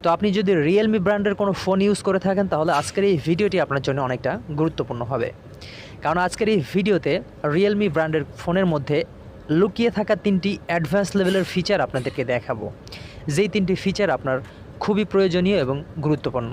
তো আপনি যদি রিয়েলমি ব্র্যান্ডের কোনো ফোন ইউজ করে থাকেন তাহলে আজকের এই ভিডিওটি আপনার জন্য অনেকটা গুরুত্বপূর্ণ হবে। কারণ আজকের এই ভিডিওতে রিয়েলমি ব্র্যান্ডের ফোনের মধ্যে লুকিয়ে থাকা 3টি অ্যাডভান্স লেভেলের ফিচার আপনাদেরকে দেখাবো, যেই 3টি ফিচার আপনার খুবই প্রয়োজনীয় এবং গুরুত্বপূর্ণ,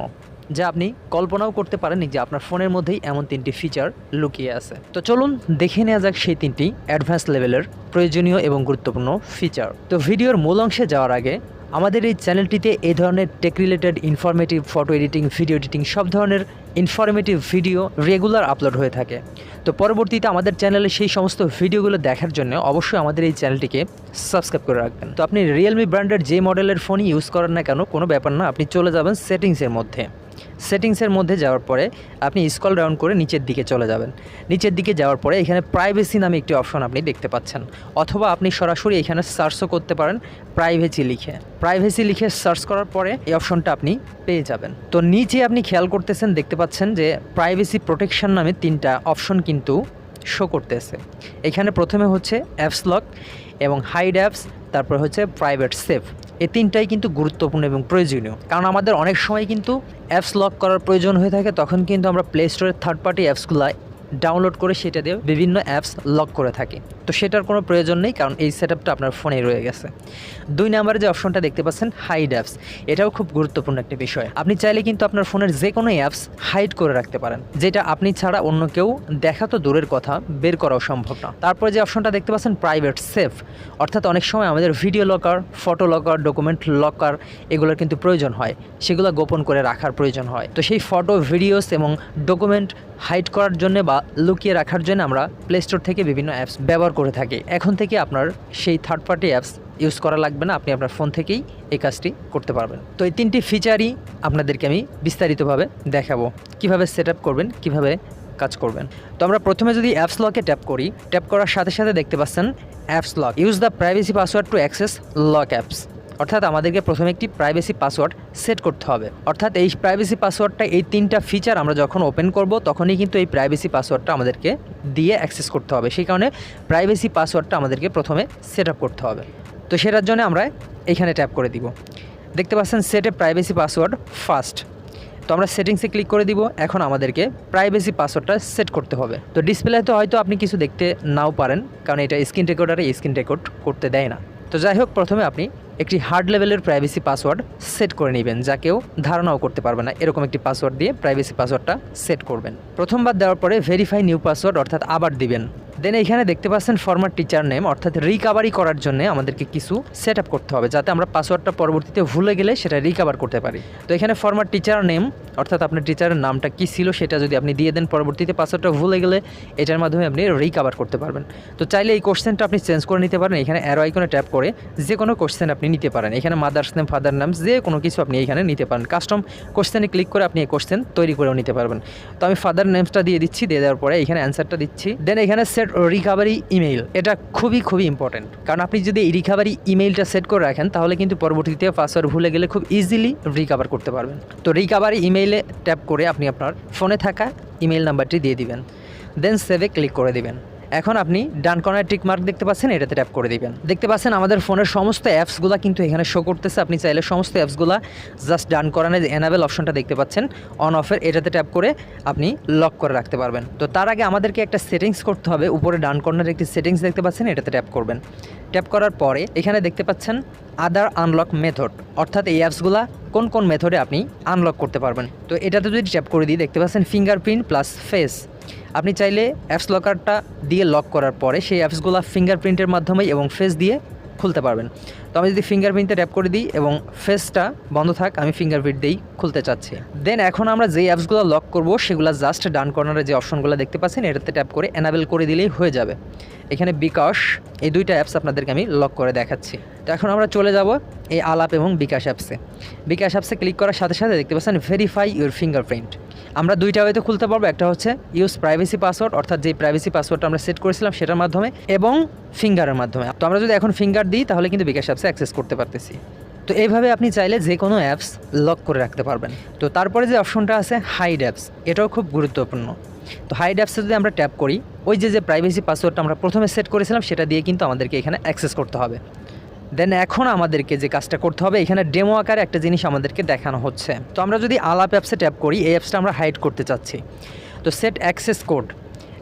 যা আপনি কল্পনাও করতে পারেননি যে আপনার ফোনের মধ্যেই এমন 3টি ফিচার লুকিয়ে আছে। তো চলুন দেখে নেওয়া যাক সেই 3টি অ্যাডভান্স লেভেলের প্রয়োজনীয় এবং গুরুত্বপূর্ণ ফিচার। তো ভিডিওর মূল অংশে যাওয়ার আগে আমাদের এই চ্যানেলটিতে এই ধরনের tech related informative photo editing, video editing সব ধরনের ইনফরমেটিভ ভিডিও রেগুলার আপলোড হয়ে থাকে। তো পরবর্তীতে আমাদের চ্যানেলে সেই সমস্ত ভিডিওগুলো দেখার জন্য অবশ্যই আমাদের এই চ্যানেলটিকে সাবস্ক্রাইব করে রাখবেন। তো আপনি রিয়েলমি ব্র্যান্ডের যে মডেলের ফোনই ইউজ করেন না কেন, কোনো ব্যাপার না, আপনি চলে যাবেন সেটিংসের মধ্যে। সেটিংসের মধ্যে যাওয়ার পরে আপনি স্ক্রল ডাউন করে নিচের দিকে চলে যাবেন। নিচের দিকে যাওয়ার পরে এখানে প্রাইভেসি নামে একটি অপশন আপনি দেখতে পাচ্ছেন, অথবা আপনি সরাসরি এখানে সার্চও করতে পারেন প্রাইভেসি লিখে সার্চ করার পরে এই অপশনটা আপনি পেয়ে যাবেন। তো নিচে আপনি খেয়াল করতেছেন, দেখতে পাচ্ছেন যে প্রাইভেসি প্রোটেকশন নামে 3টা অপশন কিন্তু শো করতেছে। এখানে প্রথমে হচ্ছে অ্যাপস লক এবং হাইড অ্যাপস, তারপর হচ্ছে প্রাইভেট সেভ। এই 3টাই কিন্তু গুরুত্বপূর্ণ এবং প্রয়োজনীয়, কারণ আমাদের অনেক সময় কিন্তু অ্যাপস লক করার প্রয়োজন হয়ে থাকে। তখন কিন্তু আমরা প্লে স্টোরের থার্ড পার্টি অ্যাপসগুলো ডাউনলোড করে সেটা দিয়ে বিভিন্ন অ্যাপস লক করে থাকি। তো সেটার কোনো প্রয়োজন নেই, কারণ এই সেটআপটা আপনার ফোনেই রয়ে গেছে। 2 নম্বরে যে অপশনটা দেখতে পাচ্ছেন হাইড অ্যাপস, এটাও খুব গুরুত্বপূর্ণ একটি বিষয়। আপনি চাইলে কিন্তু আপনার ফোনের যে কোনো অ্যাপস হাইড করে রাখতে পারেন, যেটা আপনি ছাড়া অন্য কেউ দেখা তো দূরের কথা, বের করাও সম্ভব না। তারপরে যে অপশনটা দেখতে পাচ্ছেন প্রাইভেট সেভ, অর্থাৎ অনেক সময় আমাদের video locker, photo locker, document locker এগুলোর কিন্তু প্রয়োজন হয়, সেগুলো গোপন করে রাখার প্রয়োজন হয়। তো সেই ফটো, ভিডিওস এবং ডকুমেন্ট হাইড করার জন্য বা লুকিয়ে রাখার জন্য আমরা প্লে স্টোর থেকে বিভিন্ন অ্যাপস ব্যবহার করে থাকি। এখন থেকে আপনার সেই থার্ড পার্টি অ্যাপস ইউজ করা লাগবে না, আপনি আপনার ফোন থেকেই এই কাজটি করতে পারবেন। তো এই 3টি ফিচারই আপনাদেরকে আমি বিস্তারিতভাবে দেখাবো, কিভাবে সেট আপ করবেন, কিভাবে কাজ করবেন। তো আমরা প্রথমে যদি অ্যাপস লকে ট্যাপ করি, ট্যাপ করার সাথে সাথে দেখতে পাচ্ছেন apps lock, use the privacy password to access lock apps. অর্থাৎ আমাদেরকে প্রথমে একটি প্রাইভেসি পাসওয়ার্ড সেট করতে হবে। অর্থাৎ এই প্রাইভেসি পাসওয়ার্ডটা, এই 3টা ফিচার আমরা যখন ওপেন করব তখনই কিন্তু এই প্রাইভেসি পাসওয়ার্ডটা আমাদেরকে দিয়ে অ্যাক্সেস করতে হবে। সেই কারণে প্রাইভেসি পাসওয়ার্ডটা আমাদেরকে প্রথমে সেট আপ করতে হবে। তো সেটার জন্য আমরা এখানে ট্যাপ করে দিব। দেখতে পাচ্ছেন সেট এ প্রাইভেসি পাসওয়ার্ড ফার্স্ট। তো আমরা সেটিংসে ক্লিক করে দিব। এখন আমাদেরকে প্রাইভেসি পাসওয়ার্ডটা সেট করতে হবে। তো ডিসপ্লেতে হয়তো আপনি কিছু দেখতে নাও পারেন, কারণ এটা স্ক্রিন রেকর্ডারে স্ক্রিন রেকর্ড করতে দেয় না। তো যাই হোক, প্রথমে আপনি একটি হার্ড লেভেলের প্রাইভেসি পাসওয়ার্ড সেট করে নেবেন, যা কেউ ধারণাও করতে পারবে না। এরকম একটি পাসওয়ার্ড দিয়ে প্রাইভেসি পাসওয়ার্ডটা সেট করবেন। প্রথমবার দেওয়ার পরে ভেরিফাই নিউ পাসওয়ার্ড, অর্থাৎ আবার দিবেন। দেন এখানে দেখতে পাচ্ছেন ফরম্যাট টিচার নেম, অর্থাৎ রিকাভারি করার জন্য আমাদেরকে কিছু সেট আপ করতে হবে, যাতে আমরা পাসওয়ার্ডটা পরবর্তীতে ভুলে গেলে সেটা রিকাভার করতে পারি। তো এখানে ফরম্যাট টিচার নেম, অর্থাৎ আপনার টিচারের নামটা কী ছিল সেটা যদি আপনি দিয়ে দেন, পরবর্তীতে পাসওয়ার্ডটা ভুলে গেলে এটার মাধ্যমে আপনি রিকাভার করতে পারবেন। তো চাইলে এই কোশ্চেনটা আপনি চেঞ্জ করে নিতে পারেন। এখানে অ্যারো আইকনে ট্যাপ করে যে কোনো কোশ্চেন আপনি নিতে পারেন। এখানে মাদার্স নেম, ফাদার নেম, যে কোনো কিছু আপনি এখানে নিতে পারেন। কাস্টম কোশ্চেনে ক্লিক করে আপনি এই কোশ্চেন তৈরি করেও নিতে পারবেন। তো আমি ফাদার নেমসটা দিয়ে দিচ্ছি, দিয়ে দেওয়ার পরে এখানে অ্যান্সারটা দিচ্ছি। দেন এখানে সেট রিকাভারি ইমেইল, এটা খুবই ইম্পর্টেন্ট, কারণ আপনি যদি এই রিকাভারি ইমেইলটা সেট করে রাখেন তাহলে কিন্তু পরবর্তীতে পাসওয়ার্ড ভুলে গেলে খুব ইজিলি রিকাভার করতে পারবেন। তো রিকাভারি ইমেইলে ট্যাপ করে আপনি আপনার ফোনে থাকা ইমেইল নাম্বারটি দিয়ে দিবেন। দেন সেভে ক্লিক করে দিবেন। এখন আপনি ডান কর্নার টিক মার্ক দেখতে পাচ্ছেন, এটাতে ট্যাপ করে দিবেন। দেখতে পাচ্ছেন আমাদের ফোনের সমস্ত অ্যাপসগুলো কিন্তু এখানে শো করতেছে। আপনি চাইলে সমস্ত অ্যাপসগুলো জাস্ট ডান কর্নারে যে এনাবেল অপশনটা দেখতে পাচ্ছেন অন অফের, এটাতে ট্যাপ করে আপনি লক করে রাখতে পারবেন। তো তার আগে আমাদেরকে একটা সেটিংস করতে হবে। উপরে ডান কর্নারে একটি সেটিংস দেখতে পাচ্ছেন, এটাতে ট্যাপ করবেন। ট্যাপ করার পরে এখানে দেখতে পাচ্ছেন আদার আনলক মেথড, অর্থাৎ এই অ্যাপসগুলো কোন কোন মেথডে আপনি আনলক করতে পারবেন। তো এটাতে যদি ট্যাপ করে দিই, দেখতে পাচ্ছেন ফিঙ্গারপ্রিন্ট প্লাস ফেস। আপনি চাইলে অ্যাপস লকারটা দিয়ে লক করার পরে সেই অ্যাপসগুলো ফিঙ্গারপ্রিন্টের মাধ্যমে এবং ফেস দিয়ে খুলতে পারবেন। তো আমি যদি ফিঙ্গারপ্রিন্টে ট্যাপ করে দিই এবং ফেসটা বন্ধ থাক, আমি ফিঙ্গারপ্রিন্ট দিয়েই খুলতে চাচ্ছি। দেন এখন আমরা যেই অ্যাপসগুলো লক করব সেগুলো জাস্ট ডান কর্নারে যে অপশনগুলো দেখতে পাচ্ছেন এটাতে ট্যাপ করে এনাবেল করে দিলেই হয়ে যাবে। এখানে বিকাশ, এই 2টা অ্যাপস আপনাদেরকে আমি লক করে দেখাচ্ছি। তো এখন আমরা চলে যাব এই আলাপ এবং বিকাশ অ্যাপসে। বিকাশ অ্যাপসে ক্লিক করার সাথে সাথে দেখতে পাচ্ছেন ভেরিফাই ইউর ফিঙ্গারপ্রিন্ট। আমরা 2টা ওয়েতে খুলতে পারবো। একটা হচ্ছে ইউজ প্রাইভেসি পাসওয়ার্ড, অর্থাৎ যে প্রাইভেসি পাসওয়ার্ডটা আমরা সেট করেছিলাম সেটার মাধ্যমে, এবং ফিঙ্গারের মাধ্যমে। তো আমরা যদি এখন ফিঙ্গার দিই তাহলে কিন্তু বিকাশ অ্যাপসে অ্যাক্সেস করতে পারতেছি। তো এইভাবে আপনি চাইলে যে কোনো অ্যাপস লক করে রাখতে পারবেন। তো তারপরে যে অপশনটা আছে হাইড অ্যাপস, এটাও খুব গুরুত্বপূর্ণ। তো হাইড অ্যাপসে যদি আমরা ট্যাপ করি, ওই যে প্রাইভেসি পাসওয়ার্ডটা আমরা প্রথমে সেট করেছিলাম সেটা দিয়ে কিন্তু আমাদেরকে এখানে অ্যাক্সেস করতে হবে। দেন এখন আমাদেরকে যে কাজটা করতে হবে, এখানে ডেমো আকারে একটা জিনিস আমাদেরকে দেখানো হচ্ছে। তো আমরা যদি আলাপ অ্যাপসে ট্যাপ করি, এই অ্যাপসটা আমরা হাইড করতে চাচ্ছি। তো সেট অ্যাক্সেস কোড,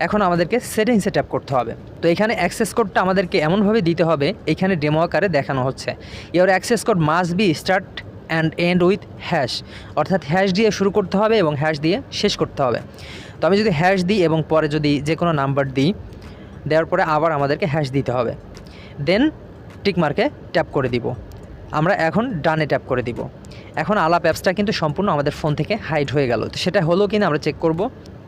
এখন আমাদেরকে সেটিংসে ট্যাপ করতে হবে। তো এখানে অ্যাক্সেস কোডটা আমাদেরকে এমনভাবে দিতে হবে, এখানে ডেমো আকারে দেখানো হচ্ছে your access code must be start and end with hash, অর্থাৎ হ্যাশ দিয়ে শুরু করতে হবে এবং হ্যাশ দিয়ে শেষ করতে হবে। তো আমি যদি হ্যাশ দিই এবং পরে যদি যে কোনো নাম্বার দিই, দেওয়ার পরে আবার আমাদেরকে হ্যাশ দিতে হবে। দেন টিক মার্কে ট্যাপ করে দিব। আমরা এখন ডানে ট্যাপ করে দিব। এখন আলাপ অ্যাপসটা কিন্তু সম্পূর্ণ আমাদের ফোন থেকে হাইড হয়ে গেল। তো সেটা হলো কিনা আমরা চেক করব।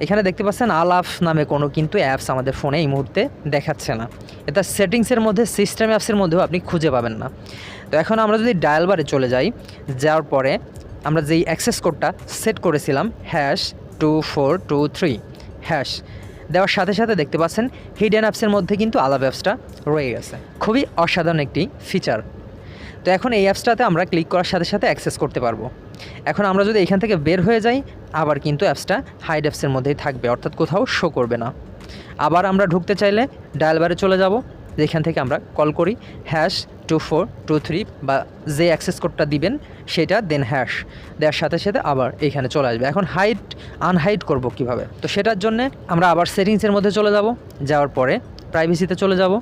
এখানে দেখতে পাচ্ছেন আলাপ নামে কোনো কিন্তু অ্যাপস আমাদের ফোনে এই মুহূর্তে দেখাচ্ছে না। এটা সেটিংসের মধ্যে, সিস্টেম অ্যাপসের মধ্যেও আপনি খুঁজে পাবেন না। তো এখন আমরা যদি ডায়াল বারে চলে যাই, যাওয়ার পরে আমরা যেই অ্যাক্সেস কোডটা সেট করেছিলাম #2423 হ্যাশ দেওয়ার সাথে সাথে দেখতে পাচ্ছেন হিডেন অ্যাপসের মধ্যে কিন্তু আলাপ অ্যাপসটা রয়ে গেছে। খুবই অসাধারণ একটি ফিচার। তো এখন এই অ্যাপসটাতে আমরা ক্লিক করার সাথে সাথে অ্যাক্সেস করতে পারবো। এখন আমরা যদি এখান থেকে বের হয়ে যাই, আবার কিন্তু অ্যাপসটা হাইড অ্যাপসের মধ্যেই থাকবে, অর্থাৎ কোথাও শো করবে না। আবার আমরা ঢুকতে চাইলে ডায়াল বারে চলে যাব, যেখান থেকে আমরা কল করি #2423 বা যে অ্যাক্সেস কোডটা দিবেন সেটা, দেন হ্যাশ দেওয়ার সাথে সাথে আবার এখানে চলে আসবে। এখন হাইড আনহাইড করব কিভাবে? তো সেটার জন্য আমরা আবার সেটিংসের মধ্যে চলে যাব, যাওয়ার পরে প্রাইভেসিতে চলে যাব।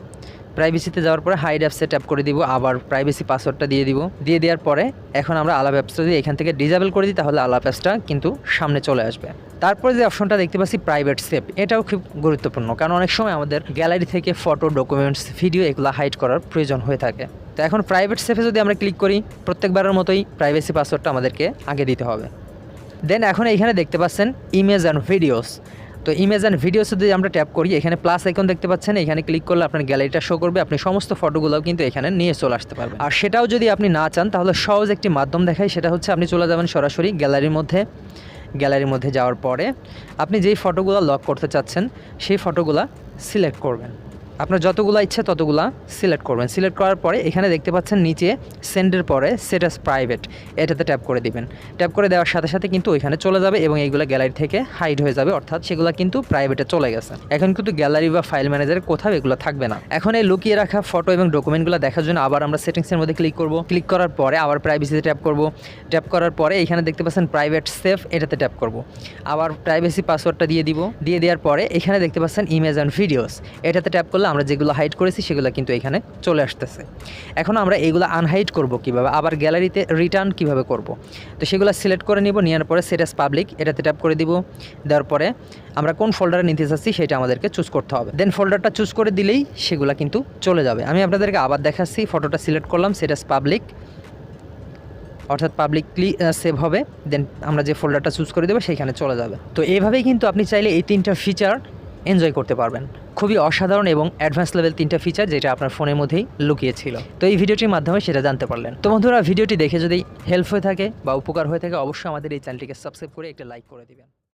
প্রাইভেসিতে যাওয়ার পরে হাইড অ্যাপসে ট্যাপ করে দিব, আবার প্রাইভেসি পাসওয়ার্ডটা দিয়ে দিব। দিয়ে দেওয়ার পরে এখন আমরা আলাপ অ্যাপসটা যদি এখান থেকে ডিসেবল করে দিই, তাহলে আলাপ অ্যাপসটা কিন্তু সামনে চলে আসবে। তারপরে যে অপশনটা দেখতে পাচ্ছি প্রাইভেট সেভ, এটাও খুব গুরুত্বপূর্ণ, কারণ অনেক সময় আমাদের গ্যালারি থেকে ফটো, ডকুমেন্টস, ভিডিও এগুলো হাইড করার প্রয়োজন হয়ে থাকে। তো এখন প্রাইভেট সেভে যদি আমরা ক্লিক করি, প্রত্যেকবারের মতোই প্রাইভেসি পাসওয়ার্ডটা আমাদেরকে আগে দিতে হবে। দেন এখন এইখানে দেখতে পাচ্ছেন ইমেজ অ্যান্ড ভিডিওস। তো ইমেজ অ্যান্ড ভিডিওস যদি আমরা ট্যাপ করি, এখানে প্লাস আইকন দেখতে পাচ্ছেন, এখানে ক্লিক করলে আপনার গ্যালারিটা শো করবে, আপনি সমস্ত ফটোগুলোও কিন্তু এখানে নিয়ে চলে আসতে পারবেন। আর সেটাও যদি আপনি না চান, তাহলে সহজ একটি মাধ্যম দেখাই, সেটা হচ্ছে আপনি চলে যাবেন সরাসরি গ্যালারির মধ্যে। গ্যালারির মধ্যে যাওয়ার পরে আপনি যেই ফটোগুলো লক করতে চাচ্ছেন সেই ফটোগুলো সিলেক্ট করবেন। আপনার যতগুলো ইচ্ছে ততগুলা সিলেক্ট করবেন। সিলেক্ট করার পরে এখানে দেখতে পাচ্ছেন নিচে সেন্ডের পরে সেট অ্যাজ প্রাইভেট, এটাতে ট্যাপ করে দিবেন। ট্যাপ করে দেওয়ার সাথে সাথে কিন্তু ওইখানে চলে যাবে এবং এইগুলো গ্যালারি থেকে হাইড হয়ে যাবে, অর্থাৎ সেগুলো কিন্তু প্রাইভেটে চলে গেছে। এখন কিন্তু গ্যালারি বা ফাইল ম্যানেজারে কোথাও এগুলো থাকবে না। এখন এই লুকিয়ে রাখা ফটো এবং ডকুমেন্টগুলো দেখার জন্য আবার আমরা সেটিংসের মধ্যে ক্লিক করব। ক্লিক করার পরে আবার প্রাইভেসিতে ট্যাপ করব। ট্যাপ করার পরে এখানে দেখতে পাচ্ছেন প্রাইভেট সেভ, এটাতে ট্যাপ করব। আবার প্রাইভেসি পাসওয়ার্ডটা দিয়ে দিব। দিয়ে দেওয়ার পরে এখানে দেখতে পাচ্ছেন ইমেজ অ্যান্ড ভিডিওস, এটাতে ট্যাপ করলে আমরা যেগুলো হাইড করেছি সেগুলো কিন্তু এখানে চলে আসতেছে। এখন আমরা এইগুলো আনহাইড করব কিভাবে, আবার গ্যালারিতে রিটার্ন কিভাবে করব, তো সেগুলো সিলেক্ট করে নিব। নেওয়ার পরে সেট অ্যাজ পাবলিক, এটাতে ট্যাপ করে দিব। দেওয়ার পরে আমরা কোন ফোল্ডারে নিতে চাচ্ছি সেটা আমাদেরকে চুজ করতে হবে। দেন ফোল্ডারটা চুজ করে দিলেই সেগুলো কিন্তু চলে যাবে। আমি আপনাদেরকে আবার দেখাচ্ছি, ফটোটা সিলেক্ট করলাম, সেট অ্যাজ পাবলিক, অর্থাৎ পাবলিকলি সেভ হবে। দেন আমরা যে ফোল্ডারটা চুজ করে দেবো সেইখানে চলে যাবে। তো এইভাবেই কিন্তু আপনি চাইলে এই 3টা ফিচার এনজয় করতে পারবেন। খুবই অসাধারণ এবং অ্যাডভান্স লেভেল 3টা ফিচার, যেটা আপনার ফোনের মধ্যেই লুকিয়ে ছিল। তো এই ভিডিওটির মাধ্যমে সেটা জানতে পারলেন। তো বন্ধুরা, ভিডিওটি দেখে যদি হেল্প হয়ে থাকে বা উপকার হয়ে থাকে, অবশ্যই আমাদের এই চ্যানেলটিকে সাবস্ক্রাইব করে একটা লাইক করে দিবেন।